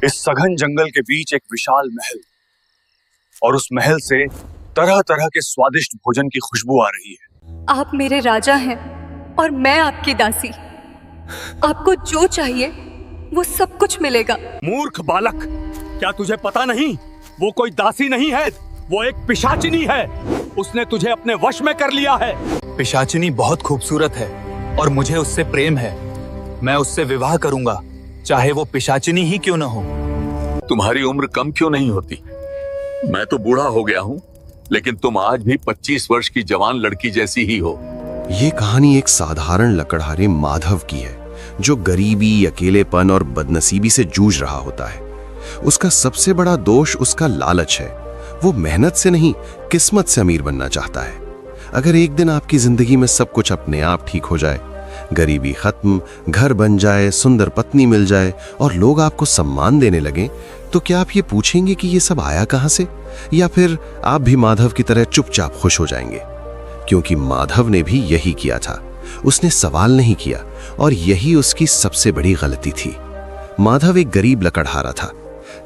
इस सघन जंगल के बीच एक विशाल महल, और उस महल से तरह तरह के स्वादिष्ट भोजन की खुशबू आ रही है। आप मेरे राजा हैं और मैं आपकी दासी। आपको जो चाहिए वो सब कुछ मिलेगा। मूर्ख बालक, क्या तुझे पता नहीं? वो कोई दासी नहीं है, वो एक पिशाचिनी है। उसने तुझे अपने वश में कर लिया है। पिशाचिनी बहुत खूबसूरत है और मुझे उससे प्रेम है। मैं उससे विवाह करूंगा, चाहे वो पिशाचिनी ही क्यों न हो। तुम्हारी उम्र कम क्यों नहीं होती? मैं तो बूढ़ा हो गया हूँ, लेकिन तुम आज भी 25 वर्ष की जवान लड़की जैसी ही हो। ये कहानी एक साधारण लकड़हारे माधव की है, जो गरीबी, अकेलेपन और बदनसीबी से जूझ रहा होता है। उसका सबसे बड़ा दोष उसका लालच है। वो मेहनत से नहीं, किस्मत से अमीर बनना चाहता है। अगर एक दिन आपकी जिंदगी में सब कुछ अपने आप ठीक हो जाए, गरीबी खत्म, घर बन जाए, सुंदर पत्नी मिल जाए और लोग आपको सम्मान देने लगे, तो क्या आप ये पूछेंगे कि ये सब आया कहां से? या फिर आप भी माधव की तरह चुपचाप खुश हो जाएंगे? क्योंकि माधव ने भी यही किया था। उसने सवाल नहीं किया, और यही उसकी सबसे बड़ी गलती थी। माधव एक गरीब लकड़हारा था।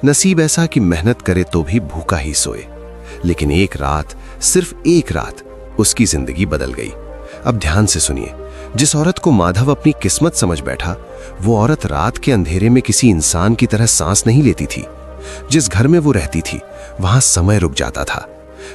नसीब ऐसा कि मेहनत करे तो भी भूखा ही सोए। लेकिन एक रात, सिर्फ एक रात, उसकी जिंदगी बदल गई। अब ध्यान से सुनिए। जिस औरत को माधव अपनी किस्मत समझ बैठा, वो औरत रात के अंधेरे में किसी इंसान की तरह सांस नहीं लेती थी। जिस घर में वो रहती थी, वहां समय रुक जाता था।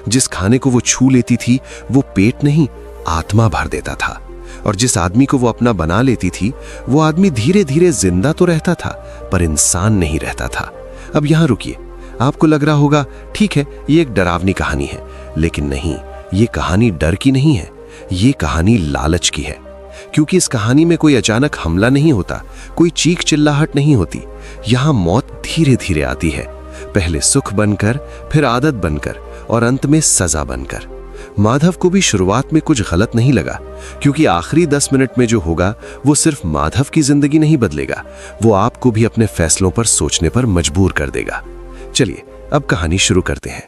जिस खाने को वो छू लेती थी, वो पेट नहीं, आत्मा भर देता था। और जिस आदमी को वो अपना बना लेती थी, वो आदमी धीरे धीरे जिंदा तो रहता था, पर इंसान नहीं रहता था। अब यहां रुकिए। आपको लग रहा होगा, ठीक है, ये एक डरावनी कहानी है। लेकिन नहीं, ये कहानी डर की नहीं है, ये कहानी लालच की है। क्योंकि इस कहानी में कोई अचानक हमला नहीं होता, कोई चीख चिल्लाहट नहीं होती। यहां मौत धीरे धीरे आती है, पहले सुख बनकर, फिर आदत बनकर, और अंत में सजा बनकर। माधव को भी शुरुआत में कुछ गलत नहीं लगा, क्योंकि आखिरी 10 मिनट में जो होगा वो सिर्फ माधव की जिंदगी नहीं बदलेगा, वो आपको भी अपने फैसलों पर सोचने पर मजबूर कर देगा। चलिए अब कहानी शुरू करते हैं।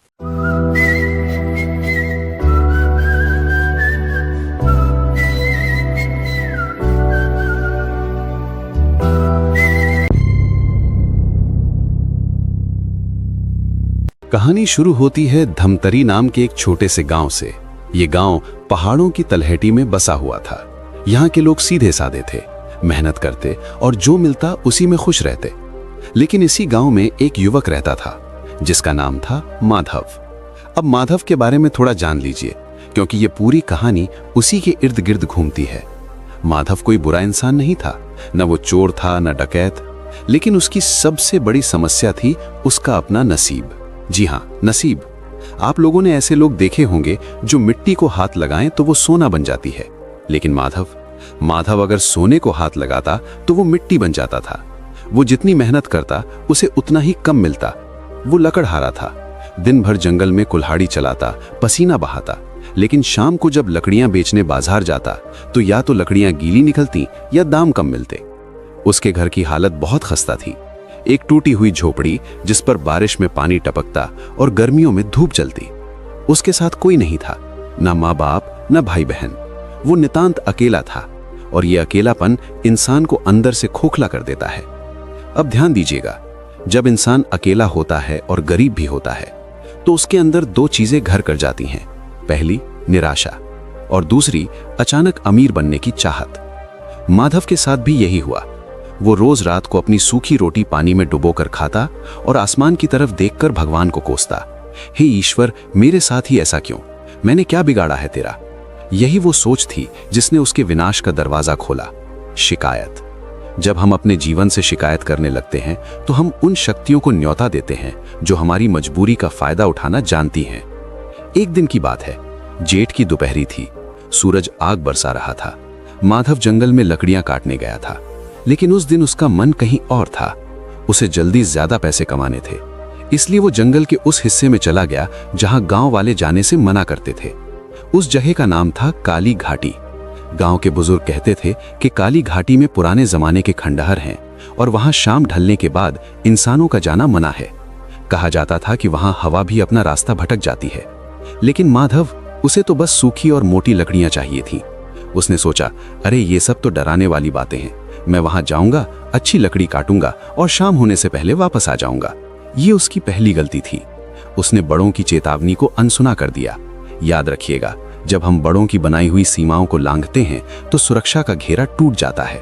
कहानी शुरू होती है धमतरी नाम के एक छोटे से गांव से। ये गांव पहाड़ों की तलहटी में बसा हुआ था। यहाँ के लोग सीधे साधे थे, मेहनत करते और जो मिलता उसी में खुश रहते। लेकिन इसी गांव में एक युवक रहता था, जिसका नाम था माधव। अब माधव के बारे में थोड़ा जान लीजिए, क्योंकि ये पूरी कहानी उसी के इर्द गिर्द घूमती है। माधव कोई बुरा इंसान नहीं था, न वो चोर था, न डकैत। लेकिन उसकी सबसे बड़ी समस्या थी उसका अपना नसीब। जी हाँ, नसीब। आप लोगों ने ऐसे लोग देखे होंगे जो मिट्टी को हाथ लगाएं तो वो सोना बन जाती है। लेकिन माधव अगर सोने को हाथ लगाता तो वो मिट्टी बन जाता था। वो जितनी मेहनत करता उसे उतना ही कम मिलता। वो लकड़हारा था, दिन भर जंगल में कुल्हाड़ी चलाता, पसीना बहाता। लेकिन शाम को जब लकड़ियां बेचने बाजार जाता तो या तो लकड़ियां गीली निकलती या दाम कम मिलते। उसके घर की हालत बहुत खस्ता थी। एक टूटी हुई झोपड़ी जिस पर बारिश में पानी टपकता और गर्मियों में धूप जलती। उसके साथ कोई नहीं था, ना माँ बाप, ना भाई बहन। वो नितांत अकेला था, और ये अकेलापन इंसान को अंदर से खोखला कर देता है। अब ध्यान दीजिएगा, जब इंसान अकेला होता है और गरीब भी होता है, तो उसके अंदर दो चीजें घर कर जाती हैं। पहली निराशा, और दूसरी अचानक अमीर बनने की चाहत। माधव के साथ भी यही हुआ। वो रोज रात को अपनी सूखी रोटी पानी में डुबोकर खाता और आसमान की तरफ देखकर भगवान को कोसता, हे ईश्वर, मेरे साथ ही ऐसा क्यों? मैंने क्या बिगाड़ा है तेरा? यही वो सोच थी जिसने उसके विनाश का दरवाजा खोला, शिकायत। जब हम अपने जीवन से शिकायत करने लगते हैं तो हम उन शक्तियों को न्योता देते हैं जो हमारी मजबूरी का फायदा उठाना जानती हैं। एक दिन की बात है, जेठ की दोपहरी थी। सूरज आग बरसा रहा था। माधव जंगल में लकड़ियां काटने गया था, लेकिन उस दिन उसका मन कहीं और था। उसे जल्दी ज्यादा पैसे कमाने थे, इसलिए वो जंगल के उस हिस्से में चला गया जहां गांव वाले जाने से मना करते थे। उस जगह का नाम था काली घाटी। गांव के बुजुर्ग कहते थे कि काली घाटी में पुराने जमाने के खंडहर हैं और वहां शाम ढलने के बाद इंसानों का जाना मना है। कहा जाता था कि वहां हवा भी अपना रास्ता भटक जाती है। लेकिन माधव, उसे तो बस सूखी और मोटी लकड़ियां चाहिए थी। उसने सोचा, अरे ये सब तो डराने वाली बातें हैं, मैं वहां जाऊंगा, अच्छी लकड़ी काटूंगा और शाम होने से पहले वापस आ जाऊंगा। ये उसकी पहली गलती थी। उसने बड़ों की चेतावनी को अनसुना कर दिया। याद रखिएगा, जब हम बड़ों की बनाई हुई सीमाओं को लांघते हैं तो सुरक्षा का घेरा टूट जाता है।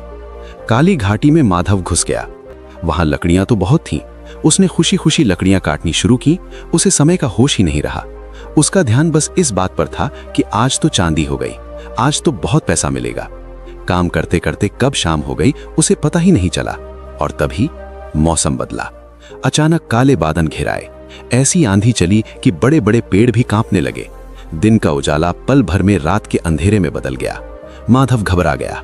काली घाटी में माधव घुस गया। वहां लकड़ियां तो बहुत थीं। उसने खुशी खुशी लकड़ियां काटनी शुरू की। उसे समय का होश ही नहीं रहा। उसका ध्यान बस इस बात पर था कि आज तो चांदी हो गई, आज तो बहुत पैसा मिलेगा। काम करते करते कब शाम हो गई उसे पता ही नहीं चला। और तभी मौसम बदला। अचानक काले बादल घिराए। ऐसी आंधी चली कि बड़े बड़े पेड़ भी कांपने लगे। दिन का उजाला पल भर में रात के अंधेरे में बदल गया। माधव घबरा गया।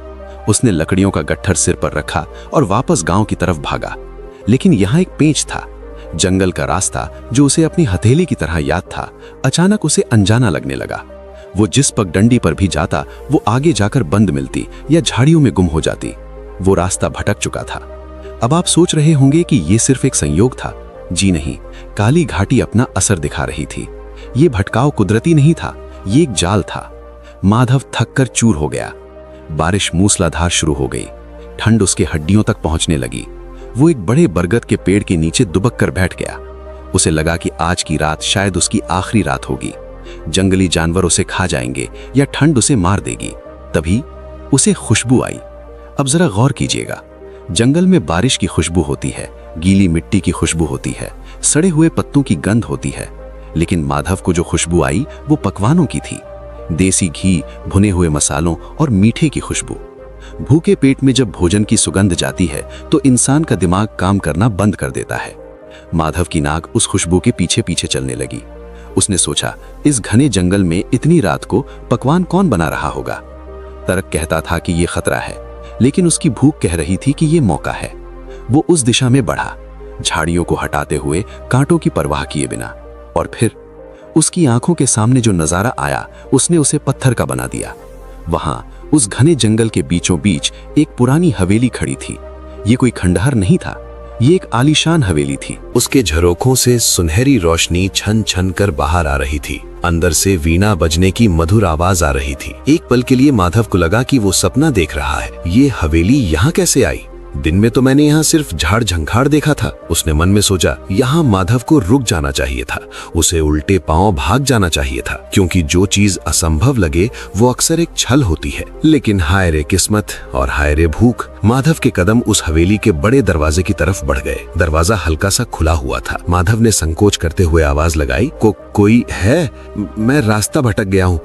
उसने लकड़ियों का गट्ठर सिर पर रखा और वापस गांव की तरफ भागा। लेकिन यहाँ एक पेंच था। जंगल का रास्ता जो उसे अपनी हथेली की तरह याद था, अचानक उसे अनजाना लगने लगा। वो जिस पगडंडी पर भी जाता वो आगे जाकर बंद मिलती या झाड़ियों में गुम हो जाती। वो रास्ता भटक चुका था। अब आप सोच रहे होंगे कि ये सिर्फ एक संयोग था। जी नहीं, काली घाटी अपना असर दिखा रही थी। ये भटकाव कुदरती नहीं था, ये एक जाल था। माधव थककर चूर हो गया। बारिश मूसलाधार शुरू हो गई। ठंड उसके हड्डियों तक पहुंचने लगी। वो एक बड़े बरगद के पेड़ के नीचे दुबक कर बैठ गया। उसे लगा कि आज की रात शायद उसकी आखिरी रात होगी। जंगली जानवर उसे खा जाएंगे या ठंड उसे मार देगी। तभी उसे खुशबू आई। अब जरा गौर कीजिएगा, जंगल में बारिश की खुशबू होती है, गीली मिट्टी की खुशबू होती है, सड़े हुए पत्तों की गंध होती है। लेकिन माधव को जो खुशबू आई वो पकवानों की थी। देसी घी, भुने हुए मसालों और मीठे की खुशबू। भूखे पेट में जब भोजन की सुगंध जाती है तो इंसान का दिमाग काम करना बंद कर देता है। माधव की नाक उस खुशबू के पीछे पीछे चलने लगी। उसने सोचा, इस घने जंगल में इतनी रात को पकवान कौन बना रहा होगा। तर्क कहता था कि ये खतरा है, लेकिन उसकी भूख कह रही थी कि ये मौका है। वो उस दिशा में बढ़ा, झाड़ियों को हटाते हुए, कांटों की परवाह किए बिना। और फिर उसकी आंखों के सामने जो नजारा आया उसने उसे पत्थर का बना दिया। वहां उस घने जंगल के बीचों बीच एक पुरानी हवेली खड़ी थी। ये कोई खंडहर नहीं था, ये एक आलीशान हवेली थी। उसके झरोखों से सुनहरी रोशनी छन छन कर बाहर आ रही थी। अंदर से वीणा बजने की मधुर आवाज आ रही थी। एक पल के लिए माधव को लगा कि वो सपना देख रहा है। ये हवेली यहाँ कैसे आई? दिन में तो मैंने यहाँ सिर्फ झाड़ झंखाड़ देखा था। उसने मन में सोचा, यहाँ माधव को रुक जाना चाहिए था। उसे उल्टे पांव भाग जाना चाहिए था, क्योंकि जो चीज असंभव लगे वो अक्सर एक छल होती है। लेकिन हाय रे किस्मत और हाय रे भूख, माधव के कदम उस हवेली के बड़े दरवाजे की तरफ बढ़ गए। दरवाजा हल्का सा खुला हुआ था। माधव ने संकोच करते हुए आवाज लगाई, कोई है? मैं रास्ता भटक गया हूँ,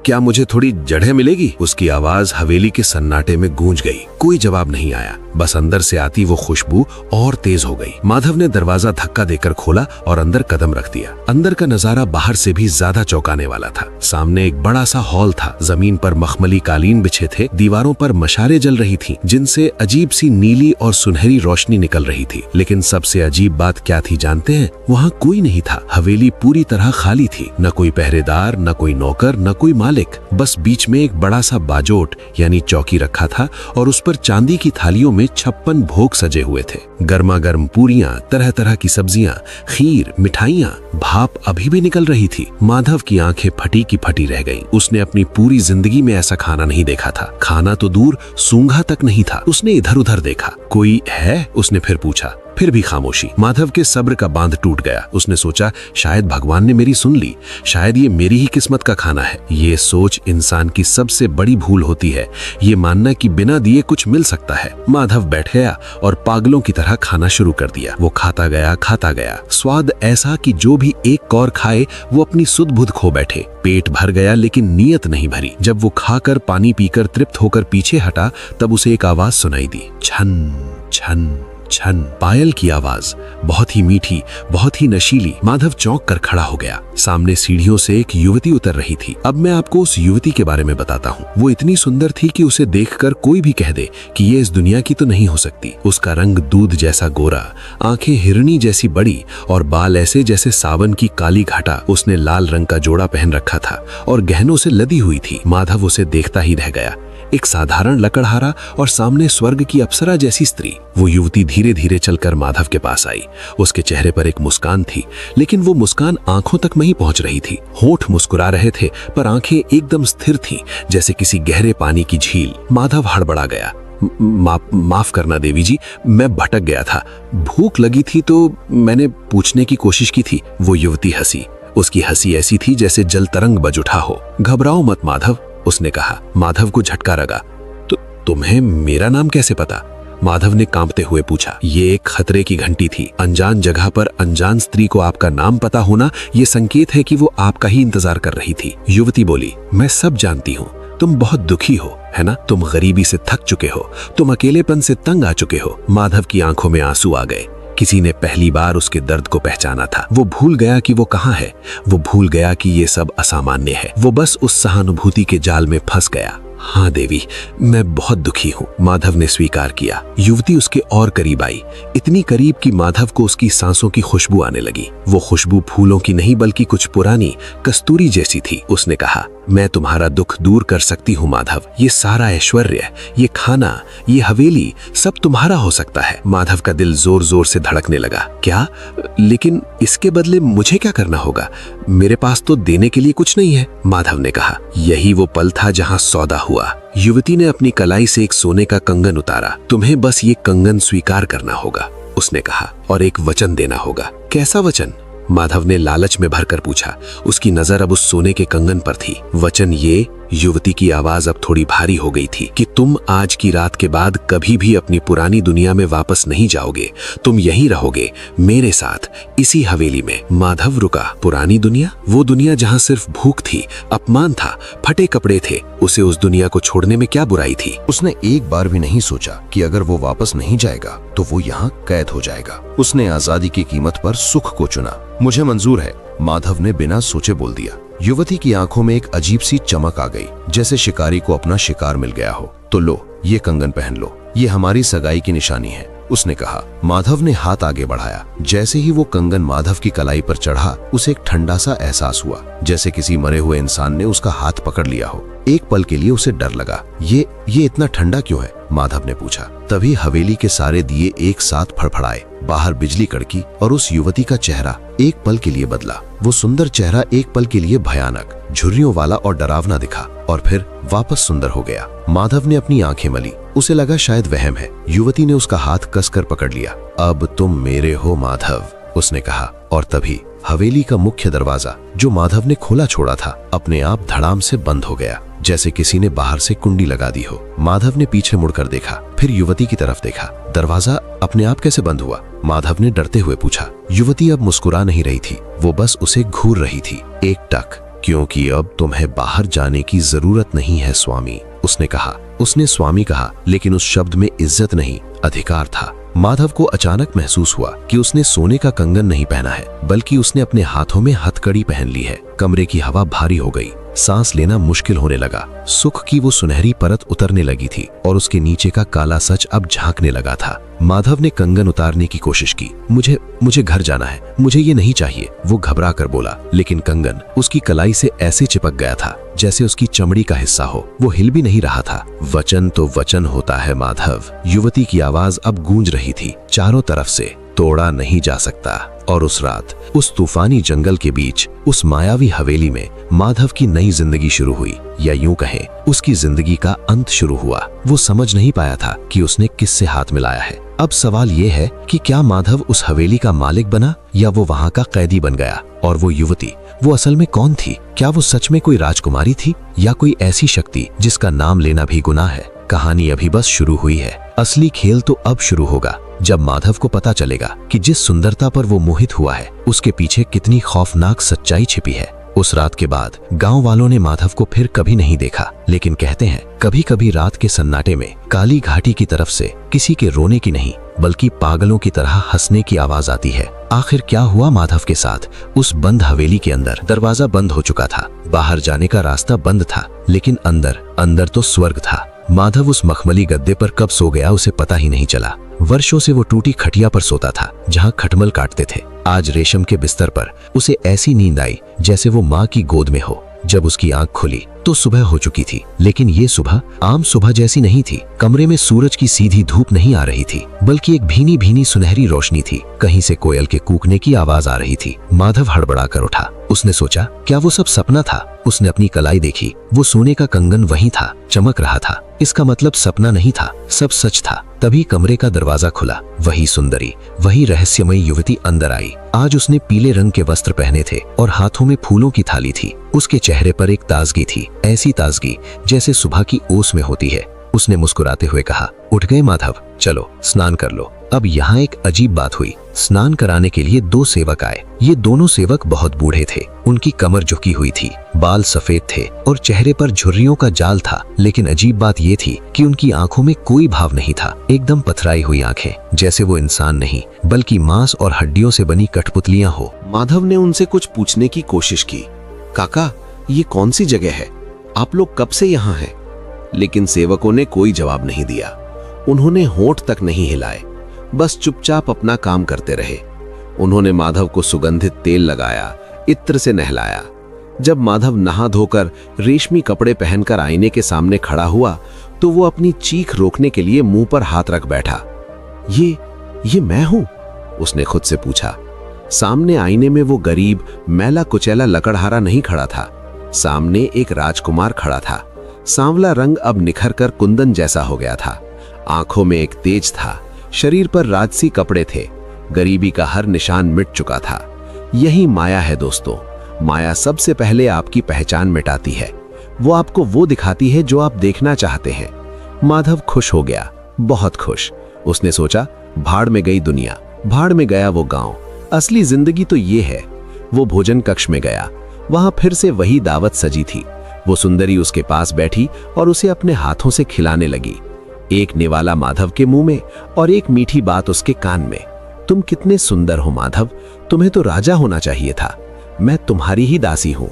क्या मुझे थोड़ी जगह मिलेगी? उसकी आवाज हवेली के सन्नाटे में गूंज गई। कोई जवाब नहीं आया, बस अंदर से आती वो खुशबू और तेज हो गई। माधव ने दरवाजा धक्का देकर खोला और अंदर कदम रख दिया। अंदर का नजारा बाहर से भी ज्यादा चौंकाने वाला था। सामने एक बड़ा सा हॉल था। जमीन पर मखमली कालीन बिछे थे। दीवारों पर मशारे जल रही थी, जिनसे अजीब सी नीली और सुनहरी रोशनी निकल रही थी। लेकिन सबसे अजीब बात क्या थी जानते हैं? वहाँ कोई नहीं था। हवेली पूरी तरह खाली थी। न कोई पहरेदार, न कोई नौकर, न कोई मालिक। बस बीच में एक बड़ा सा बाजोट यानी चौकी रखा था और उस पर चांदी की थालियों में 56 भोग सजे हुए थे। गर्मा गर्म पूरियां, तरह तरह की सब्जियां, खीर, मिठाइयां, भाप अभी भी निकल रही थी। माधव की आंखें फटी की फटी रह गईं। उसने अपनी पूरी जिंदगी में ऐसा खाना नहीं देखा था। खाना तो दूर, सूंघा तक नहीं था। उसने इधर उधर देखा। कोई है? उसने फिर पूछा। फिर भी खामोशी। माधव के सब्र का बांध टूट गया। उसने सोचा, शायद भगवान ने मेरी सुन ली, शायद ये मेरी ही किस्मत का खाना है। ये सोच इंसान की सबसे बड़ी भूल होती है, ये मानना कि बिना दिए कुछ मिल सकता है। माधव बैठ गया और पागलों की तरह खाना शुरू कर दिया। वो खाता गया। स्वाद ऐसा कि जो भी एक कौर खाए वो अपनी सुध बुध खो बैठे। पेट भर गया लेकिन नीयत नहीं भरी। जब वो खाकर पानी पीकर तृप्त होकर पीछे हटा तब उसे एक आवाज सुनाई दी। छन छन छन, पायल की आवाज, बहुत ही मीठी, बहुत ही नशीली। माधव चौंक कर खड़ा हो गया। सामने सीढ़ियों से एक युवती उतर रही थी। अब मैं आपको उस युवती के बारे में बताता हूँ। वो इतनी सुंदर थी कि उसे देखकर कोई भी कह दे कि ये इस दुनिया की तो नहीं हो सकती। उसका रंग दूध जैसा गोरा, आंखें हिरनी जैसी बड़ी और बाल ऐसे जैसे सावन की काली घटा। उसने लाल रंग का जोड़ा पहन रखा था और गहनों से लदी हुई थी। माधव उसे देखता ही रह गया। एक साधारण लकड़हारा और सामने स्वर्ग की अप्सरा जैसी स्त्री। वो युवती धीरे धीरे चलकर माधव के पास आई। उसके चेहरे पर एक मुस्कान थी, लेकिन वो मुस्कान आंखों तक नहीं पहुंच रही थी। होठ मुस्कुरा रहे थे पर आंखें एकदम स्थिर थीं, जैसे किसी गहरे पानी की झील। माधव हड़बड़ा गया। माफ करना देवी जी, मैं भटक गया था। भूख लगी थी तो मैंने पूछने की कोशिश की थी। वो युवती हंसी। उसकी हंसी ऐसी थी जैसे जल तरंग बज उठा हो। घबराओ मत माधव, उसने कहा। माधव को झटका लगा। तो तुम्हें मेरा नाम कैसे पता? माधव ने कांपते हुए पूछा। ये एक खतरे की घंटी थी। अनजान जगह पर अनजान स्त्री को आपका नाम पता होना ये संकेत है कि वो आपका ही इंतजार कर रही थी। युवती बोली, मैं सब जानती हूँ। तुम बहुत दुखी हो, है ना? तुम गरीबी से थक चुके हो, तुम अकेलेपन से तंग आ चुके हो। माधव की आंखों में आंसू आ गए। किसी ने पहली बार उसके दर्द को पहचाना था। वो भूल गया कि वो कहाँ है। वो भूल गया कि ये सब असामान्य है। वो बस उस सहानुभूति के जाल में फंस गया। हाँ देवी, मैं बहुत दुखी हूँ, माधव ने स्वीकार किया। युवती उसके और करीब आई, इतनी करीब कि माधव को उसकी सांसों की खुशबू आने लगी। वो खुशबू फूलों की नहीं बल्कि कुछ पुरानी कस्तूरी जैसी थी। उसने कहा, मैं तुम्हारा दुख दूर कर सकती हूँ माधव। ये सारा ऐश्वर्य, ये खाना, ये हवेली सब तुम्हारा हो सकता है। माधव का दिल जोर जोर से धड़कने लगा। क्या? लेकिन इसके बदले मुझे क्या करना होगा? मेरे पास तो देने के लिए कुछ नहीं है, माधव ने कहा। यही वो पल था जहाँ सौदा हुआ। युवती ने अपनी कलाई से एक सोने का कंगन उतारा। तुम्हें बस ये कंगन स्वीकार करना होगा, उसने कहा, और एक वचन देना होगा। कैसा वचन? माधव ने लालच में भरकर पूछा। उसकी नजर अब उस सोने के कंगन पर थी। वचन ये, युवती की आवाज अब थोड़ी भारी हो गई थी, कि तुम आज की रात के बाद कभी भी अपनी पुरानी दुनिया में वापस नहीं जाओगे। तुम यहीं रहोगे मेरे साथ, इसी हवेली में। माधव रुका। पुरानी दुनिया? वो दुनिया जहाँ सिर्फ भूख थी, अपमान था, फटे कपड़े थे। उसे उस दुनिया को छोड़ने में क्या बुराई थी? उसने एक बार भी नहीं सोचा कि अगर वो वापस नहीं जाएगा तो वो यहाँ कैद हो जाएगा। उसने आजादी की कीमत पर सुख को चुना। मुझे मंजूर है, माधव ने बिना सोचे बोल दिया। युवती की आंखों में एक अजीब सी चमक आ गई, जैसे शिकारी को अपना शिकार मिल गया हो। तो लो, ये कंगन पहन लो, ये हमारी सगाई की निशानी है, उसने कहा। माधव ने हाथ आगे बढ़ाया। जैसे ही वो कंगन माधव की कलाई पर चढ़ा, उसे एक ठंडा सा एहसास हुआ, जैसे किसी मरे हुए इंसान ने उसका हाथ पकड़ लिया हो। एक पल के लिए उसे डर लगा। ये इतना ठंडा क्यों है? माधव ने पूछा। तभी हवेली के सारे दिए एक साथ फड़फड़ाए। बाहर बिजली कड़की और उस युवती का चेहरा एक पल के लिए बदला। वो सुंदर चेहरा एक पल के लिए भयानक, झुर्रियों वाला और डरावना दिखा, और फिर वापस सुंदर हो गया। माधव ने अपनी आंखें मली। उसे लगा शायद वहम है। युवती ने उसका हाथ कसकर पकड़ लिया। अब तुम मेरे हो माधव, उसने कहा। और तभी हवेली का मुख्य दरवाजा, जो माधव ने खोला छोड़ा था, अपने आप धड़ाम से बंद हो गया, जैसे किसी ने बाहर से कुंडी लगा दी हो। माधव ने पीछे मुड़कर देखा, फिर युवती की तरफ देखा। दरवाजा अपने आप कैसे बंद हुआ? माधव ने डरते हुए पूछा। युवती अब मुस्कुरा नहीं रही थी, वो बस उसे घूर रही थी। एक टक। क्योंकि अब तुम्हें बाहर जाने की जरूरत नहीं है स्वामी, उसने कहा। उसने स्वामी कहा, लेकिन उस शब्द में इज्जत नहीं, अधिकार था। माधव को अचानक महसूस हुआ कि उसने सोने का कंगन नहीं पहना है, बल्कि उसने अपने हाथों में हथकड़ी पहन ली है। कमरे की हवा भारी हो गई। सांस लेना मुश्किल होने लगा। सुख की वो सुनहरी परत उतरने लगी थी और उसके नीचे का काला सच अब झांकने लगा था। माधव ने कंगन उतारने की कोशिश की। मुझे घर जाना है, मुझे ये नहीं चाहिए, वो घबरा कर बोला। लेकिन कंगन उसकी कलाई से ऐसे चिपक गया था जैसे उसकी चमड़ी का हिस्सा हो। वो हिल भी नहीं रहा था। वचन तो वचन होता है माधव, युवती की आवाज अब गूंज रही थी चारों तरफ से। तोड़ा नहीं जा सकता। और उस रात, उस तूफानी जंगल के बीच, उस मायावी हवेली में माधव की नई जिंदगी शुरू हुई, या यूं कहें उसकी जिंदगी का अंत शुरू हुआ। वो समझ नहीं पाया था कि उसने किससे हाथ मिलाया है। अब सवाल ये है कि क्या माधव उस हवेली का मालिक बना या वो वहां का कैदी बन गया? और वो युवती, वो असल में कौन थी? क्या वो सच में कोई राजकुमारी थी या कोई ऐसी शक्ति जिसका नाम लेना भी गुनाह है? कहानी अभी बस शुरू हुई है। असली खेल तो अब शुरू होगा, जब माधव को पता चलेगा कि जिस सुंदरता पर वो मोहित हुआ है, उसके पीछे कितनी खौफनाक सच्चाई छिपी है। उस रात के बाद गांव वालों ने माधव को फिर कभी नहीं देखा, लेकिन कहते हैं कभी कभी रात के सन्नाटे में काली घाटी की तरफ से किसी के रोने की नहीं बल्कि पागलों की तरह हंसने की आवाज आती है। आखिर क्या हुआ माधव के साथ? उस बंद हवेली के अंदर दरवाजा बंद हो चुका था, बाहर जाने का रास्ता बंद था, लेकिन अंदर तो स्वर्ग था। माधव उस मखमली गद्दे पर कब सो गया उसे पता ही नहीं चला। वर्षों से वो टूटी खटिया पर सोता था जहाँ खटमल काटते थे। आज रेशम के बिस्तर पर उसे ऐसी नींद आई जैसे वो माँ की गोद में हो। जब उसकी आंख खुली तो सुबह हो चुकी थी, लेकिन ये सुबह आम सुबह जैसी नहीं थी। कमरे में सूरज की सीधी धूप नहीं आ रही थी, बल्कि एक भीनी भीनी सुनहरी रोशनी थी। कहीं से कोयल के कूकने की आवाज आ रही थी। माधव हड़बड़ा कर उठा। उसने सोचा क्या वो सब सपना था। उसने अपनी कलाई देखी, वो सोने का कंगन वहीं था, चमक रहा था। इसका मतलब सपना नहीं था, सब सच था। तभी कमरे का दरवाजा खुला। वही सुंदरी, वही रहस्यमयी युवती अंदर आई। आज उसने पीले रंग के वस्त्र पहने थे और हाथों में फूलों की थाली थी। उसके चेहरे पर एक ताजगी थी, ऐसी ताजगी जैसे सुबह की ओस में होती है। उसने मुस्कुराते हुए कहा, उठ गए माधव, चलो स्नान कर लो। अब यहाँ एक अजीब बात हुई। स्नान कराने के लिए 2 सेवक आए। ये दोनों सेवक बहुत बूढ़े थे। उनकी कमर झुकी हुई थी, बाल सफेद थे और चेहरे पर झुर्रियों का जाल था। लेकिन अजीब बात ये थी कि उनकी आंखों में कोई भाव नहीं था, एकदम पथराई हुई आंखें, जैसे वो इंसान नहीं बल्कि मांस और हड्डियों से बनी कठपुतलियां हो। माधव ने उनसे कुछ पूछने की कोशिश की, काका ये कौन सी जगह है, आप लोग कब से यहाँ हैं? लेकिन सेवकों ने कोई जवाब नहीं दिया। उन्होंने होंठ तक नहीं हिलाए, बस चुपचाप अपना काम करते रहे। उन्होंने माधव को सुगंधित तेल लगाया, इत्र से नहलाया। जब माधव नहा धोकर रेशमी कपड़े पहनकर आईने के सामने खड़ा हुआ तो वो अपनी चीख रोकने के लिए मुंह पर हाथ रख बैठा। ये मैं हूं? उसने खुद से पूछा। सामने आईने में वो गरीब, मैला कुचैला लकड़हारा नहीं खड़ा था। सामने एक राजकुमार खड़ा था। सांवला रंग अब निखर कर कुंदन जैसा हो गया था। आंखों में एक तेज था, शरीर पर राजसी कपड़े थे। गरीबी का हर निशान मिट चुका था। यही माया है दोस्तों। माया सबसे पहले आपकी पहचान मिटाती है। वो आपको वो दिखाती है जो आप देखना चाहते हैं। माधव खुश हो गया, बहुत खुश। उसने सोचा, भाड़ में गई दुनिया, भाड़ में गया वो गांव, असली जिंदगी तो ये है। वो भोजन कक्ष में गया। वहां फिर से वही दावत सजी थी। वो सुंदरी उसके पास बैठी और उसे अपने हाथों से खिलाने लगी। एक निवाला माधव के मुंह में और एक मीठी बात उसके कान में। तुम कितने सुंदर हो माधव, तुम्हें तो राजा होना चाहिए था। मैं तुम्हारी ही दासी हूं।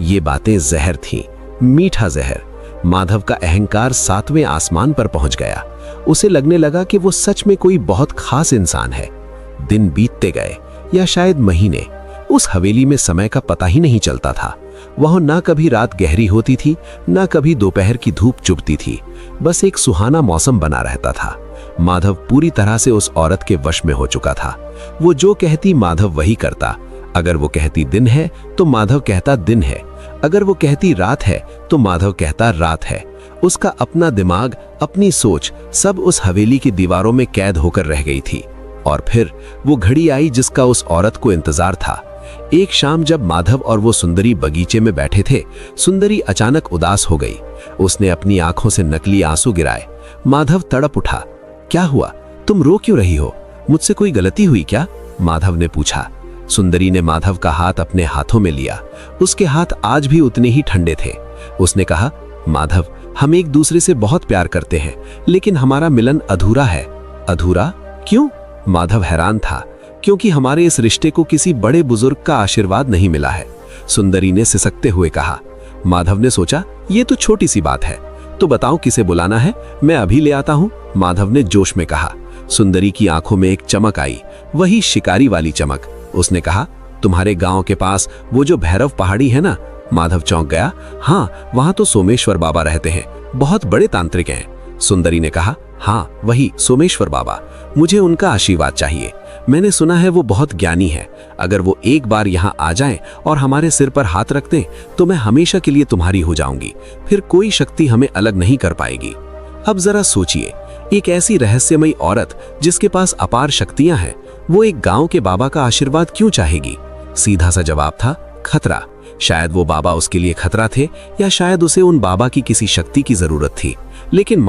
ये बातें जहर थीं, मीठा जहर। माधव का अहंकार 7वें आसमान पर पहुंच गया। उसे लगने लगा कि वो सच में कोई बहुत खास इंसान है। दिन बीतते गए या शायद महीने। उस हवेली में समय का पता ही नहीं चलता था। वहां ना कभी रात गहरी होती थी, ना कभी दोपहर की धूप चुभती थी। बस एक सुहाना मौसम बना रहता था। माधव पूरी तरह से उस औरत के वश में हो चुका था। वो जो कहती माधव वही करता। अगर वो कहती दिन है तो माधव कहता दिन है। अगर वो कहती रात है तो माधव कहता रात है। उसका अपना दिमाग, अपनी सोच सब उस हवेली की दीवारों में कैद होकर रह गई थी। और फिर वो घड़ी आई जिसका उस औरत को इंतजार था। एक शाम जब माधव और वो सुंदरी बगीचे में बैठे थे, सुंदरी अचानक उदास हो गई। उसने अपनी आंखों से नकली आंसू गिराए। माधव तड़प उठा। क्या हुआ? तुम रो क्यों रही हो? मुझसे कोई गलती हुई क्या? माधव ने पूछा। सुंदरी ने माधव का हाथ अपने हाथों में लिया। उसके हाथ आज भी उतने ही ठंडे थे। उसने कहा, माधव, हम एक दूसरे से बहुत प्यार करते हैं, लेकिन हमारा मिलन अधूरा है। अधूरा? क्यों? माधव हैरान था। क्योंकि हमारे इस रिश्ते को किसी बड़े बुजुर्ग का आशीर्वाद नहीं मिला है, सुंदरी ने सिसकते हुए कहा। माधव ने सोचा, ये तो छोटी सी बात है, तो बताओ किसे बुलाना है, मैं अभी ले आता हूं, माधव ने जोश में कहा। सुंदरी की आंखों में एक चमक आई, वही शिकारी वाली चमक। उसने कहा, तुम्हारे गांव के पास वो जो भैरव पहाड़ी है ना? माधव चौंक गया। हाँ, वहां तो सोमेश्वर बाबा रहते हैं, बहुत बड़े तांत्रिक हैं। सुंदरी ने कहा, हाँ वही सोमेश्वर बाबा, मुझे उनका आशीर्वाद चाहिए। मैंने सुना है वो बहुत ज्ञानी है। अगर वो एक बार यहाँ आ जाएं और हमारे सिर पर हाथ रख दें तो मैं हमेशा के लिए तुम्हारी हो जाऊंगी। फिर कोई शक्ति हमें अलग नहीं कर पाएगी। अब जरा सोचिए, एक ऐसी रहस्यमयी औरत जिसके पास अपार शक्तियां हैं, वो एक गांव के बाबा का आशीर्वाद क्यों चाहेगी? सीधा सा जवाब था, खतरा। शायद वो बाबा उसके लिए खतरा थे, या शायद उसे उन बाबा की किसी शक्ति की जरूरत थी। लेकिन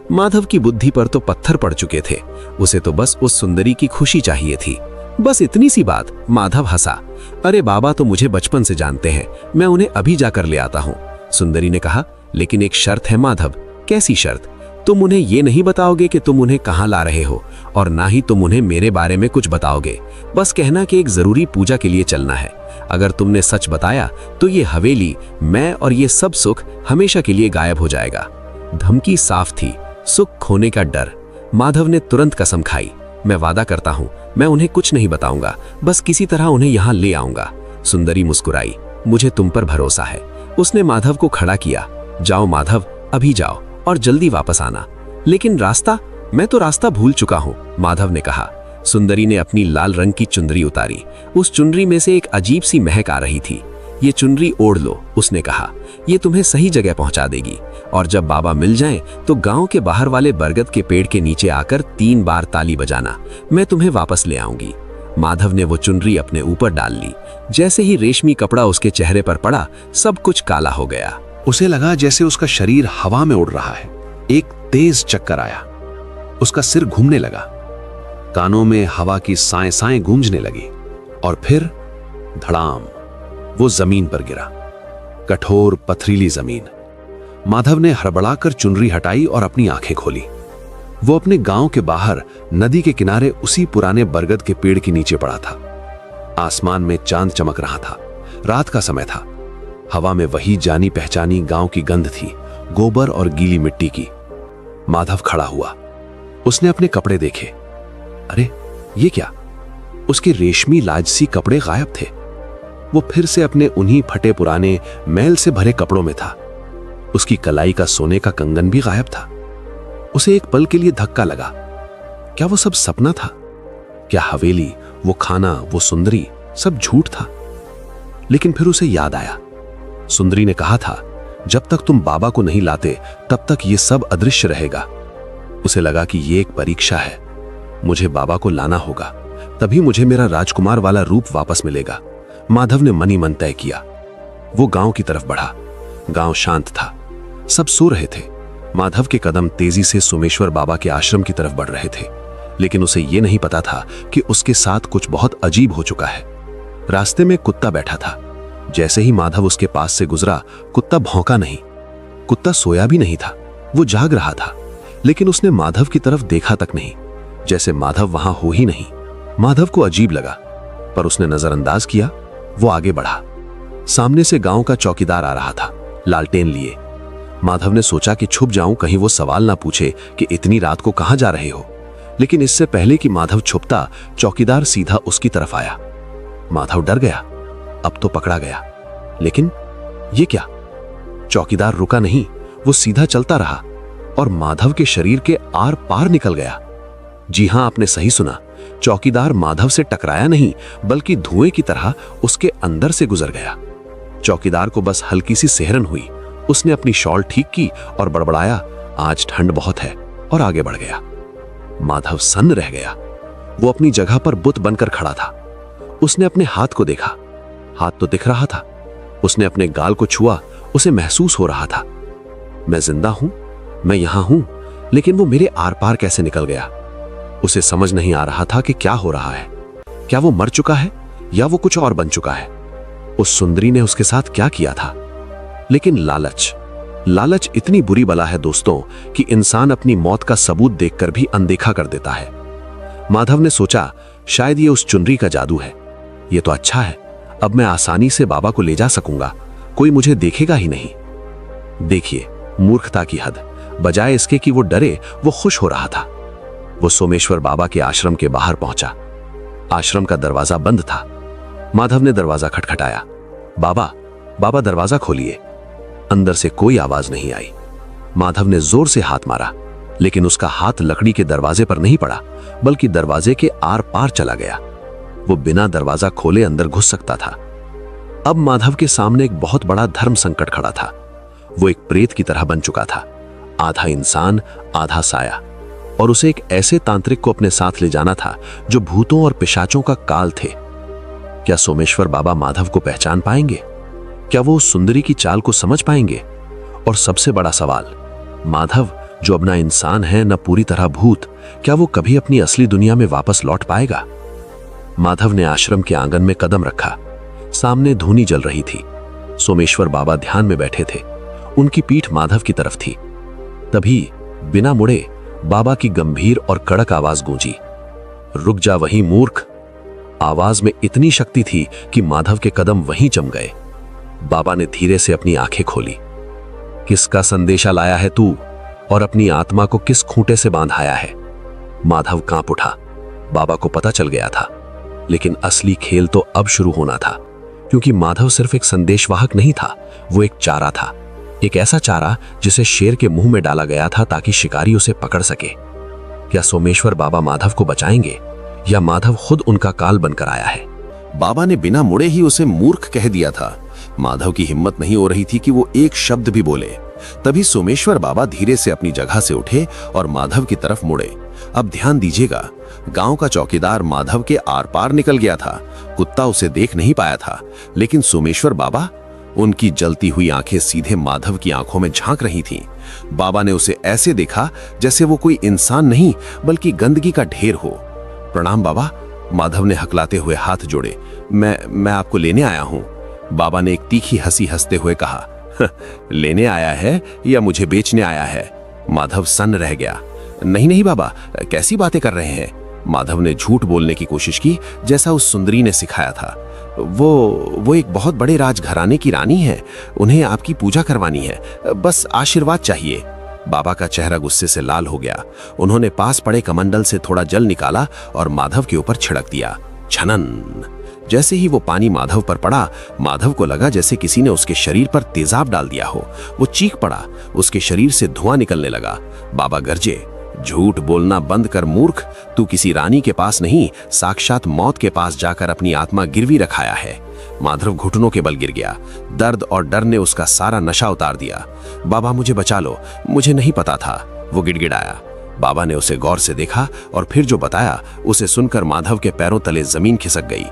माधव की बुद्धि पर तो पत्थर पड़ चुके थे। उसे तो बस उस सुंदरी की खुशी चाहिए थी, बस इतनी सी बात। माधव हंसा। अरे बाबा तो मुझे बचपन से जानते हैं, मैं उन्हें अभी जाकर ले आता हूँ। सुंदरी ने कहा, लेकिन एक शर्त है माधव। कैसी शर्त? तुम उन्हें ये नहीं बताओगे कि तुम उन्हें कहाँ ला रहे हो, और ना ही तुम उन्हें मेरे बारे में कुछ बताओगे। बस कहना कि एक जरूरी पूजा के लिए चलना है। अगर तुमने सच बताया तो ये हवेली, मैं और ये सब सुख हमेशा के लिए गायब हो जाएगा। धमकी साफ थी, सुख खोने का डर। माधव ने तुरंत कसम खाई, मैं वादा करता हूं, मैं उन्हें कुछ नहीं बताऊंगा, बस किसी तरह उन्हें यहां ले आऊंगा। सुंदरी मुस्कुराई, मुझे तुम पर भरोसा है। उसने माधव को खड़ा किया। जाओ माधव, अभी जाओ और जल्दी वापस आना। लेकिन रास्ता? मैं तो रास्ता भूल चुका हूं, माधव ने कहा। सुंदरी ने अपनी लाल रंग की चुनरी उतारी। उस चुनरी में से एक अजीब सी महक आ रही थी। ये चुनरी ओढ़ लो, उसने कहा, ये तुम्हें सही जगह पहुंचा देगी। और जब बाबा मिल जाएं, तो गांव के बाहर वाले बरगद के पेड़ के नीचे आकर 3 बार ताली बजाना, मैं तुम्हें वापस ले आऊंगी। माधव ने वो चुनरी अपने ऊपर डाल ली। जैसे ही रेशमी कपड़ा उसके चेहरे पर पड़ा, सब कुछ काला हो गया। उसे लगा जैसे उसका शरीर हवा में उड़ रहा है। एक तेज चक्कर आया, उसका सिर घूमने लगा, कानों में हवा की साएं साएं गूंजने लगी और फिर धड़ाम वो जमीन पर गिरा, कठोर पथरीली जमीन। माधव ने हड़बड़ाकर चुनरी हटाई और अपनी आंखें खोली। वो अपने गांव के बाहर नदी के किनारे उसी पुराने बरगद के पेड़ के नीचे पड़ा था। आसमान में चांद चमक रहा था। रात का समय था। हवा में वही जानी पहचानी गांव की गंध थी, गोबर और गीली मिट्टी की। माधव खड़ा हुआ। उसने अपने कपड़े देखे। अरे ये क्या? उसके रेशमी लाजसी कपड़े गायब थे। वो फिर से अपने उन्हीं फटे पुराने मैल से भरे कपड़ों में था। उसकी कलाई का सोने का कंगन भी गायब था। उसे एक पल के लिए धक्का लगा। क्या वो सब सपना था? क्या हवेली, वो खाना, वो सुंदरी सब झूठ था? लेकिन फिर उसे याद आया, सुंदरी ने कहा था, जब तक तुम बाबा को नहीं लाते तब तक ये सब अदृश्य रहेगा। उसे लगा कि ये एक परीक्षा है। मुझे बाबा को लाना होगा, तभी मुझे मेरा राजकुमार वाला रूप वापस मिलेगा। माधव ने मनी मन तय किया। वो गांव की तरफ बढ़ा। गांव शांत था, सब सो रहे थे। माधव के कदम तेजी से सोमेश्वर बाबा के आश्रम की तरफ बढ़ रहे थे, लेकिन उसे यह नहीं पता था कि उसके साथ कुछ बहुत अजीब हो चुका है। रास्ते में कुत्ता बैठा था। जैसे ही माधव उसके पास से गुजरा, कुत्ता भौंका नहीं। कुत्ता सोया भी नहीं था, वो जाग रहा था, लेकिन उसने माधव की तरफ देखा तक नहीं, जैसे माधव वहां हो ही नहीं। माधव को अजीब लगा, पर उसने नजरअंदाज किया। वो आगे बढ़ा। सामने से गांव का चौकीदार आ रहा था, लालटेन लिए। माधव ने सोचा कि छुप जाऊं, कहीं वो सवाल ना पूछे कि इतनी रात को कहां जा रहे हो। लेकिन इससे पहले कि माधव छुपता, चौकीदार सीधा उसकी तरफ आया। माधव डर गया, अब तो पकड़ा गया। लेकिन ये क्या? चौकीदार रुका नहीं, वो सीधा चलता रहा और माधव के शरीर के आर पार निकल गया। जी हां, आपने सही सुना, चौकीदार माधव से टकराया नहीं, बल्कि धुएं की तरह उसके अंदर से गुजर गया। चौकीदार को बस हल्की सी सिहरन हुई। उसने अपनी शॉल ठीक की और बड़बड़ाया, आज ठंड बहुत है, और आगे बढ़ गया। माधव सन्न रह गया। वो अपनी जगह पर बुत बनकर खड़ा था। उसने अपने हाथ को देखा, हाथ तो दिख रहा था। उसने अपने गाल को छुआ, उसे महसूस हो रहा था, मैं जिंदा हूं, मैं यहां हूं, लेकिन वो मेरे आर पार कैसे निकल गया? उसे समझ नहीं आ रहा था कि क्या हो रहा है। क्या वो मर चुका है या वो कुछ और बन चुका है? उस सुंदरी ने उसके साथ क्या किया था? लेकिन लालच इतनी बुरी बला है दोस्तों, कि इंसान अपनी मौत का सबूत देखकर भी अनदेखा कर देता है। माधव ने सोचा, शायद ये उस चुनरी का जादू है। ये तो अच्छा है, अब मैं आसानी से बाबा को ले जा सकूंगा, कोई मुझे देखेगा ही नहीं। देखिए, मूर्खता की हद। बजाय इसके कि वो डरे, वो खुश हो रहा था। वो सोमेश्वर बाबा के आश्रम के बाहर पहुंचा। आश्रम का दरवाजा बंद था। माधव ने दरवाजा खटखटाया। बाबा दरवाजा खोलिए। अंदर से कोई आवाज नहीं आई। माधव ने जोर से हाथ मारा, लेकिन उसका हाथ लकड़ी के दरवाजे पर नहीं पड़ा, बल्कि दरवाजे के आर पार चला गया। वो बिना दरवाजा खोले अंदर घुस सकता था। अब माधव के सामने एक बहुत बड़ा धर्म संकट खड़ा था। वो एक प्रेत की तरह बन चुका था, आधा इंसान आधा साया, और उसे एक ऐसे तांत्रिक को अपने साथ ले जाना था जो भूतों और पिशाचों का काल थे। क्या सोमेश्वर बाबा माधव को पहचान पाएंगे? क्या वो उस सुंदरी की चाल को समझ पाएंगे? और सबसे बड़ा सवाल, माधव जो अब ना इंसान है न पूरी तरह भूत, क्या वो कभी अपनी असली दुनिया में वापस लौट पाएगा? माधव ने आश्रम के आंगन में कदम रखा। सामने धूनी जल रही थी। सोमेश्वर बाबा ध्यान में बैठे थे। उनकी पीठ माधव की तरफ थी। तभी बिना मुड़े बाबा की गंभीर और कड़क आवाज गूंजी, रुक जा वहीं मूर्ख। आवाज में इतनी शक्ति थी कि माधव के कदम वहीं जम गए। बाबा ने धीरे से अपनी आंखें खोली। किसका संदेशा लाया है तू, और अपनी आत्मा को किस खूंटे से बांधाया है? माधव कांप उठा। बाबा को पता चल गया था, लेकिन असली खेल तो अब शुरू होना था, क्योंकि माधव सिर्फ एक संदेशवाहक नहीं था, वो एक चारा था। एक ऐसा चारा जिसे शेर के मुंह में डाला गया था ताकि शिकारी उसे पकड़ सके। क्या सोमेश्वर बाबा माधव को बचाएंगे, या माधव खुद उनका काल बनकर आया है। बाबा ने बिना मुड़े ही उसे मूर्ख कह दिया था। माधव की हिम्मत नहीं हो रही थी कि वो एक शब्द भी बोले। तभी सोमेश्वर बाबा धीरे से अपनी जगह से उठे और माधव की तरफ मुड़े। अब ध्यान दीजिएगा, गांव का चौकीदार माधव के आर पार निकल गया था। कुत्ता उसे देख नहीं पाया था, लेकिन सोमेश्वर बाबा, उनकी जलती हुई आंखें सीधे माधव की आंखों में झांक रही थीं। बाबा ने उसे ऐसे देखा जैसे वो कोई इंसान नहीं बल्कि गंदगी का ढेर हो। प्रणाम बाबा, माधव ने हकलाते हुए हाथ जोड़े। मैं आपको लेने आया हूं। बाबा ने एक तीखी हंसी हंसते हुए कहा, लेने आया है या मुझे बेचने आया है? माधव सन्न रह गया। नहीं बाबा, कैसी बातें कर रहे हैं? माधव ने झूठ बोलने की कोशिश की, जैसा उस सुंदरी ने सिखाया था। वो एक बहुत बड़े राजघराने की रानी है, उन्हें आपकी पूजा करवानी है, बस आशीर्वाद चाहिए। बाबा का चेहरा गुस्से से लाल हो गया। उन्होंने पास पड़े कमंडल से थोड़ा जल निकाला और माधव के ऊपर छिड़क दिया। छनन। जैसे ही वो पानी माधव पर पड़ा, माधव को लगा जैसे किसी ने उसके शरीर पर तेजाब डाल दिया हो। वो चीख पड़ा, उसके शरीर से धुआं निकलने लगा। बाबा गरजे, झूठ बोलना बंद कर मूर्ख, तू किसी रानी के पास नहीं, साक्षात मौत के पास जाकर अपनी आत्मा गिरवी रखाया है। माधव घुटनों के बल गिर गया। दर्द और डर ने उसका सारा नशा उतार दिया। बाबा मुझे बचा लो, मुझे नहीं पता था, वो गिड़गिड़ाया। बाबा ने उसे गौर से देखा और फिर जो बताया उसे सुनकर माधव के पैरों तले जमीन खिसक गई।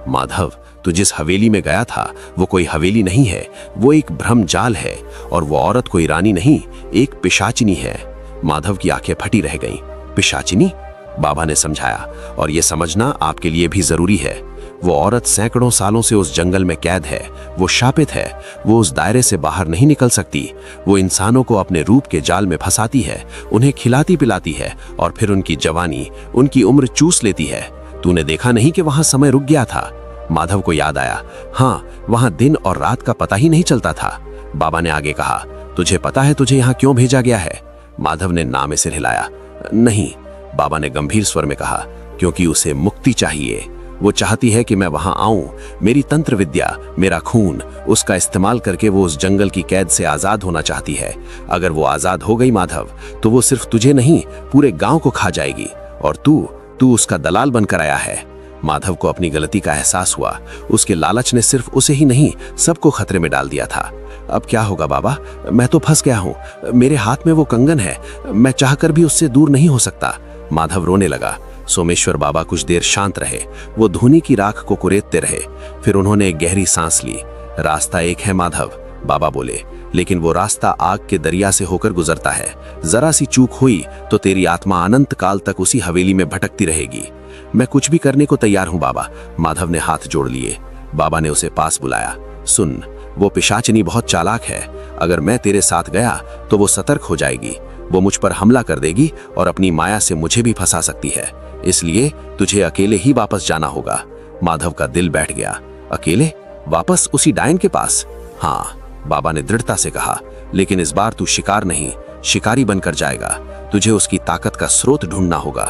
माधव, तू जिस हवेली में गया था वो कोई हवेली नहीं है, वो एक भ्रम जाल है, और वो औरत कोई रानी नहीं, एक पिशाचिनी है। माधव की आंखें फटी रह गईं। पिशाचिनी? बाबा ने समझाया, और ये समझना आपके लिए भी जरूरी है। वो औरत सैकड़ों सालों से उस जंगल में कैद है, वो शापित है, वो उस दायरे से बाहर नहीं निकल सकती। वो इंसानों को अपने रूप के जाल में फंसाती है, उन्हें खिलाती पिलाती है और फिर उनकी जवानी, उनकी उम्र चूस लेती है। तूने देखा नहीं कि वहां समय रुक गया था? माधव को याद आया, हाँ, वहां दिन और रात का पता ही नहीं चलता था। बाबा ने आगे कहा, तुझे पता है तुझे यहाँ क्यों भेजा गया है? माधव ने ना में सिर हिलाया। नहीं। बाबा ने गंभीर स्वर में कहा, क्योंकि उसे मुक्ति चाहिए। वो चाहती है कि मैं वहां आऊं। मेरी तंत्र विद्या, मेरा खून, उसका इस्तेमाल करके वो उस जंगल की कैद से आजाद होना चाहती है। अगर वो आजाद हो गई माधव, तो वो सिर्फ तुझे नहीं पूरे गांव को खा जाएगी, और तू उसका दलाल बनकर आया है। माधव को अपनी गलती का एहसास हुआ। उसके लालच ने सिर्फ उसे ही नहीं, सबको खतरे में डाल दिया था। अब क्या होगा बाबा? मैं तो फंस गया हूं। मेरे हाथ में वो कंगन है, मैं चाहकर भी उससे दूर नहीं हो सकता। माधव रोने लगा। सोमेश्वर बाबा कुछ देर शांत रहे। वो धुनी की राख को कुरेदते रहे। फिर उन्होंने एक गहरी सांस ली। रास्ता एक है माधव, बाबा बोले, लेकिन वो रास्ता आग के दरिया से होकर गुजरता है। जरा सी चूक हुई तो तेरी आत्मा अनंत काल तक उसी हवेली में भटकती रहेगी। मैं कुछ भी करने को तैयार हूं बाबा। माधव ने हाथ जोड़ लिए। बाबा ने उसे पास बुलाया। सुन, वो पिशाचिनी बहुत चालाक है। अगर मैं तेरे साथ गया तो वो सतर्क हो जाएगी। वो मुझ पर हमला कर देगी और अपनी माया से मुझे भी फंसा सकती है। इसलिए तुझे अकेले ही वापस जाना होगा। माधव का दिल बैठ गया। अकेले? वापस उसी डायन के पास? हाँ, बाबा ने दृढ़ता से कहा, लेकिन इस बार तू शिकार नहीं, शिकारी बनकर जाएगा। तुझे उसकी ताकत का स्रोत ढूंढना होगा।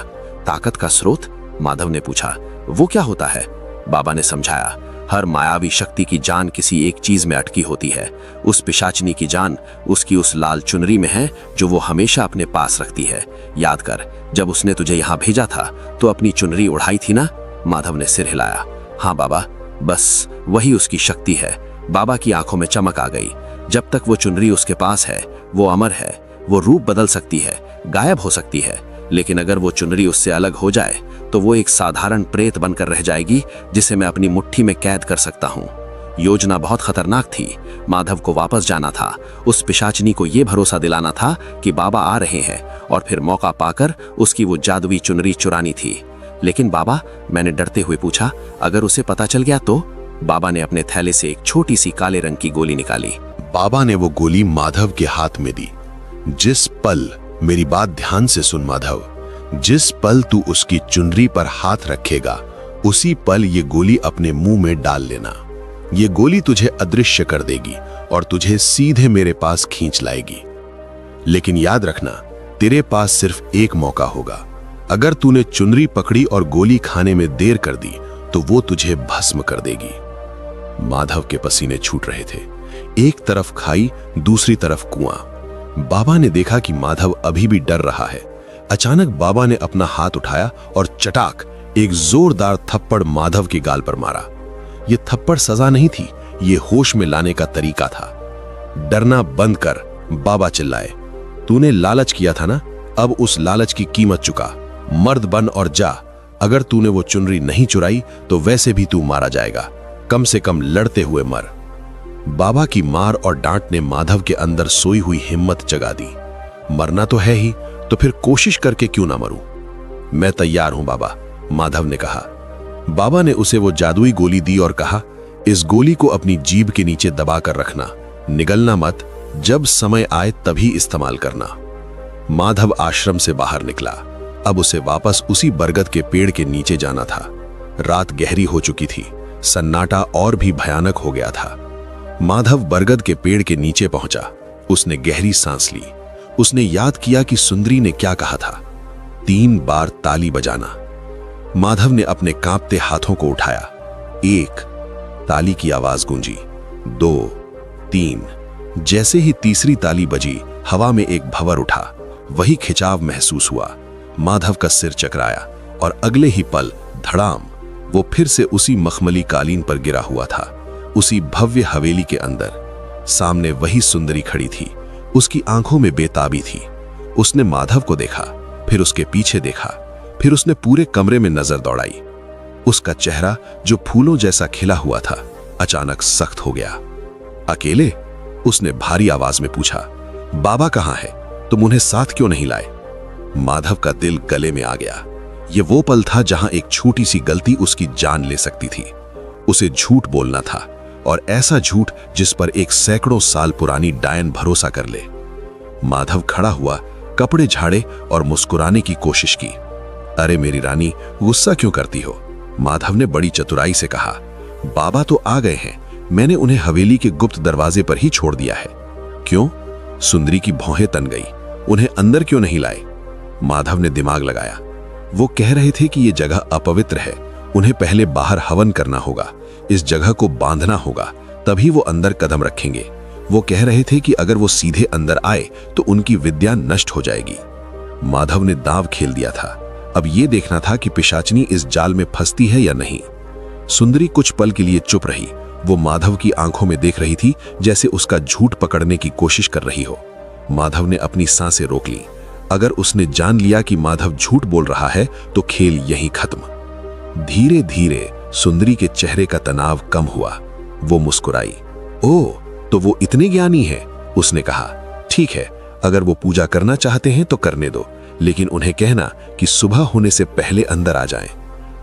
ताकत का स्रोत? माधव ने पूछा। वो क्या होता है? बाबा ने समझाया। हर मायावी शक्ति की जान किसी एक चीज में अटकी होती है। उस पिशाचिनी की जान उसकी उस लाल चुनरी में है जो वो हमेशा अपने पास रखती है। याद कर, जब उसने तुझे यहाँ भेजा था तो अपनी चुनरी उड़ाई थी ना? माधव ने सिर हिलाया। हाँ बाबा, बस वही उसकी शक्ति है। बाबा की आंखों में चमक आ गई। जब तक वो चुनरी उसके पास है वो अमर है। वो रूप बदल सकती है, गायब हो सकती है, लेकिन अगर वो चुनरी उससे अलग हो जाए तो वो एक साधारण प्रेत बनकर रह जाएगी जिसे मैं अपनी मुट्ठी में कैद कर सकता हूँ। योजना बहुत खतरनाक थी। माधव को वापस जाना था। उस पिशाचिनी को यह भरोसा दिलाना था कि बाबा आ रहे हैं और फिर मौका पाकर उसकी वो जादुई चुनरी चुरानी थी। लेकिन बाबा, मैंने डरते हुए पूछा, अगर उसे पता चल गया तो? बाबा ने अपने थैले से एक छोटी सी काले रंग की गोली निकाली। बाबा ने वो गोली माधव के हाथ में दी। जिस पल, मेरी बात ध्यान से सुन माधव, जिस पल तू उसकी चुनरी पर हाथ रखेगा उसी पल ये गोली अपने मुंह में डाल लेना। ये गोली तुझे अदृश्य कर देगी और तुझे सीधे मेरे पास खींच लाएगी। लेकिन याद रखना, तेरे पास सिर्फ एक मौका होगा। अगर तूने चुनरी पकड़ी और गोली खाने में देर कर दी तो वो तुझे भस्म कर देगी। माधव के पसीने छूट रहे थे। एक तरफ खाई, दूसरी तरफ कुआं। बाबा ने देखा कि माधव अभी भी डर रहा है। अचानक बाबा ने अपना हाथ उठाया और चटाक एक जोरदार थप्पड़ माधव के गाल पर मारा। यह थप्पड़ सजा नहीं थी, ये होश में लाने का तरीका था। डरना बंद कर, बाबा चिल्लाए। तूने लालच किया था ना, अब उस लालच की कीमत चुका। मर्द बन और जा। अगर तूने वो चुनरी नहीं चुराई तो वैसे भी तू मारा जाएगा। कम से कम लड़ते हुए मर। बाबा की मार और डांट ने माधव के अंदर सोई हुई हिम्मत जगा दी। मरना तो है ही, तो फिर कोशिश करके क्यों ना मरूं? मैं तैयार हूं बाबा, माधव ने कहा। बाबा ने उसे वो जादुई गोली दी और कहा, इस गोली को अपनी जीभ के नीचे दबा कर रखना, निगलना मत, जब समय आए तभी इस्तेमाल करना। माधव आश्रम से बाहर निकला। अब उसे वापस उसी बरगद के पेड़ के नीचे जाना था। रात गहरी हो चुकी थी, सन्नाटा और भी भयानक हो गया था। माधव बरगद के पेड़ के नीचे पहुंचा। उसने गहरी सांस ली। उसने याद किया कि सुंदरी ने क्या कहा था, 3 बार ताली बजाना। माधव ने अपने कांपते हाथों को उठाया। 1, ताली की आवाज गूंजी। 2, 3। जैसे ही तीसरी ताली बजी, हवा में एक भंवर उठा। वही खिंचाव महसूस हुआ। माधव का सिर चकराया और अगले ही पल धड़ाम वो फिर से उसी मखमली कालीन पर गिरा हुआ था, उसी भव्य हवेली के अंदर। सामने वही सुंदरी खड़ी थी। उसकी आंखों में बेताबी थी। उसने माधव को देखा, फिर उसके पीछे देखा, फिर उसने पूरे कमरे में नजर दौड़ाई। उसका चेहरा जो फूलों जैसा खिला हुआ था, अचानक सख्त हो गया। अकेले? उसने भारी आवाज में पूछा। बाबा कहाँ है? तुम उन्हें साथ क्यों नहीं लाए? माधव का दिल गले में आ गया। यह वो पल था जहां एक छोटी सी गलती उसकी जान ले सकती थी। उसे झूठ बोलना था, और ऐसा झूठ जिस पर एक सैकड़ों साल पुरानी डायन भरोसा कर ले। माधव खड़ा हुआ, कपड़े झाड़े और मुस्कुराने की कोशिश की। अरे मेरी रानी, गुस्सा क्यों करती हो? माधव ने बड़ी चतुराई से कहा। बाबा तो आ गए हैं, मैंने उन्हें हवेली के गुप्त दरवाजे पर ही छोड़ दिया है। क्यों? सुंदरी की भौहें तन गई। उन्हें अंदर क्यों नहीं लाए? माधव ने दिमाग लगाया। वो कह रहे थे कि ये जगह अपवित्र है, उन्हें पहले बाहर हवन करना होगा, इस जगह को बांधना होगा, तभी वो अंदर कदम रखेंगे। वो कह रहे थे कि अगर वो सीधे अंदर आए तो उनकी विद्या नष्ट हो जाएगी। माधव ने दांव खेल दिया था। अब ये देखना था कि पिशाचनी इस जाल में फंसती है या नहीं। सुंदरी कुछ पल के लिए चुप रही। वो माधव की आंखों में देख रही थी, जैसे उसका झूठ पकड़ने की कोशिश कर रही हो। माधव ने अपनी सांसें रोक ली। अगर उसने जान लिया कि माधव झूठ बोल रहा है तो खेल यहीं खत्म। धीरे धीरे सुंदरी के चेहरे का तनाव कम हुआ। वो मुस्कुराई। ओह, तो वो इतने ज्ञानी हैं, उसने कहा। ठीक है, अगर वो पूजा करना चाहते हैं तो करने दो, लेकिन उन्हें कहना कि सुबह होने से पहले अंदर आ जाएं।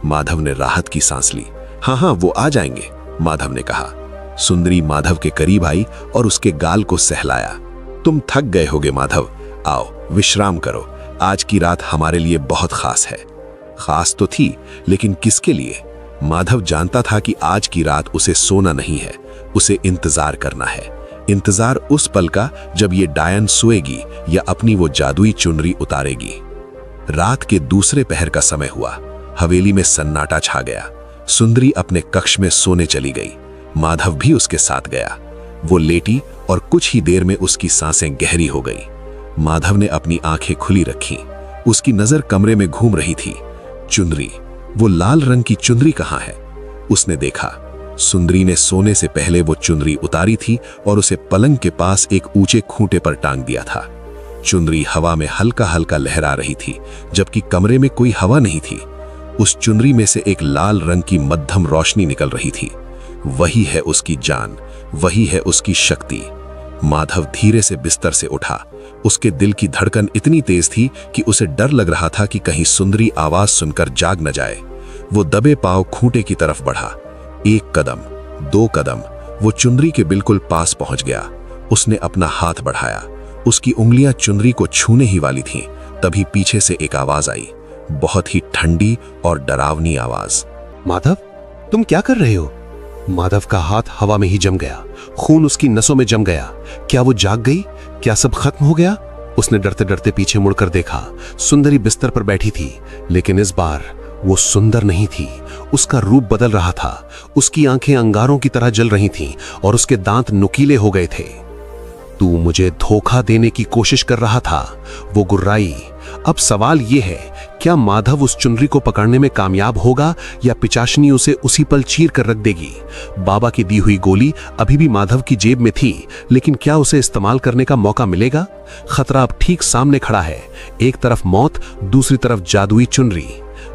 माधव ने राहत की सांस ली। हाँ, वो आ जाएंगे, माधव ने कहा। सुंदरी माधव के करीब आई और उसके गाल को सहलाया। तुम थक गए होगे माधव, आओ विश्राम करो। आज की रात हमारे लिए बहुत खास है। खास तो थी, लेकिन किसके लिए? माधव जानता था कि आज की रात उसे सोना नहीं है, उसे इंतजार करना है। इंतजार उस पल का जब ये डायन सोएगी या अपनी वो जादुई चुनरी उतारेगी। रात के दूसरे पहर का समय हुआ। हवेली में सन्नाटा छा गया। सुंदरी अपने कक्ष में सोने चली गई। माधव भी उसके साथ गया। वो लेटी और कुछ ही देर में उसकी सांसें गहरी हो गई। माधव ने अपनी आंखें खुली रखी। उसकी नजर कमरे में घूम रही थी। चुनरी, वो लाल रंग की चुनरी कहाँ है? उसने देखा। सुंदरी ने सोने से पहले वो चुनरी उतारी थी और उसे पलंग के पास एक ऊंचे खूंटे पर टांग दिया था। चुनरी हवा में हल्का हल्का लहरा रही थी, जबकि कमरे में कोई हवा नहीं थी। उस चुनरी में से एक लाल रंग की मध्यम रोशनी निकल रही थी। वही है उसकी जान, वही है उसकी शक्ति। माधव धीरे से बिस्तर से उठा। उसके दिल की धड़कन इतनी तेज थी कि उसे डर लग रहा था कि कहीं सुंदरी आवाज सुनकर जाग न जाए। वो दबे पांव खूंटे की तरफ बढ़ा। 1 कदम, 2 कदम, वो चुनरी के बिल्कुल पास पहुंच गया। उसने अपना हाथ बढ़ाया। उसकी उंगलियां चुनरी को छूने ही वाली थीं, तभी पीछे से एक आवाज आई, बहुत ही ठंडी और डरावनी आवाज। माधव, तुम क्या कर रहे हो? माधव का हाथ हवा में ही जम गया। खून उसकी नसों में जम गया। क्या वो जाग गई? क्या सब खत्म हो गया? उसने डरते डरते पीछे मुड़कर देखा। सुंदरी बिस्तर पर बैठी थी, लेकिन इस बार वो सुंदर नहीं थी। उसका रूप बदल रहा था। उसकी आंखें अंगारों की तरह जल रही थीं और उसके दांत नुकीले हो गए थे। तू मुझे धोखा देने की कोशिश कर रहा था, वो गुर्राई। अब सवाल ये है, क्या माधव उस चुनरी को पकड़ने में कामयाब होगा या पिशाचिनी उसे उसी पल चीर कर रख देगी? बाबा की दी हुई गोली अभी भी माधव की जेब में थी, लेकिन क्या उसे इस्तेमाल करने का मौका मिलेगा? खतरा अब ठीक सामने खड़ा है, एक तरफ मौत, दूसरी तरफ जादुई चुनरी।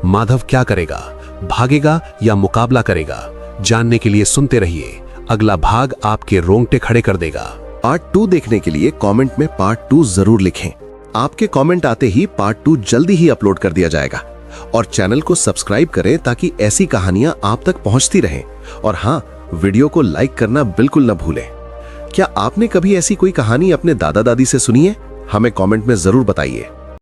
माधव क्या करेगा? भागेगा या मुकाबला करेगा? जानने के लिए सुनते रहिए, अगला भाग आपके रोंगटे खड़े कर देगा। पार्ट 2 देखने के लिए कमेंट में पार्ट 2 जरूर लिखें। आपके कमेंट आते ही पार्ट 2 जल्दी ही अपलोड कर दिया जाएगा। और चैनल को सब्सक्राइब करें ताकि ऐसी कहानियां आप तक पहुंचती रहें। और हाँ, वीडियो को लाइक करना बिल्कुल न भूलें। क्या आपने कभी ऐसी कोई कहानी अपने दादा दादी से सुनी है? हमें कमेंट में जरूर बताइए।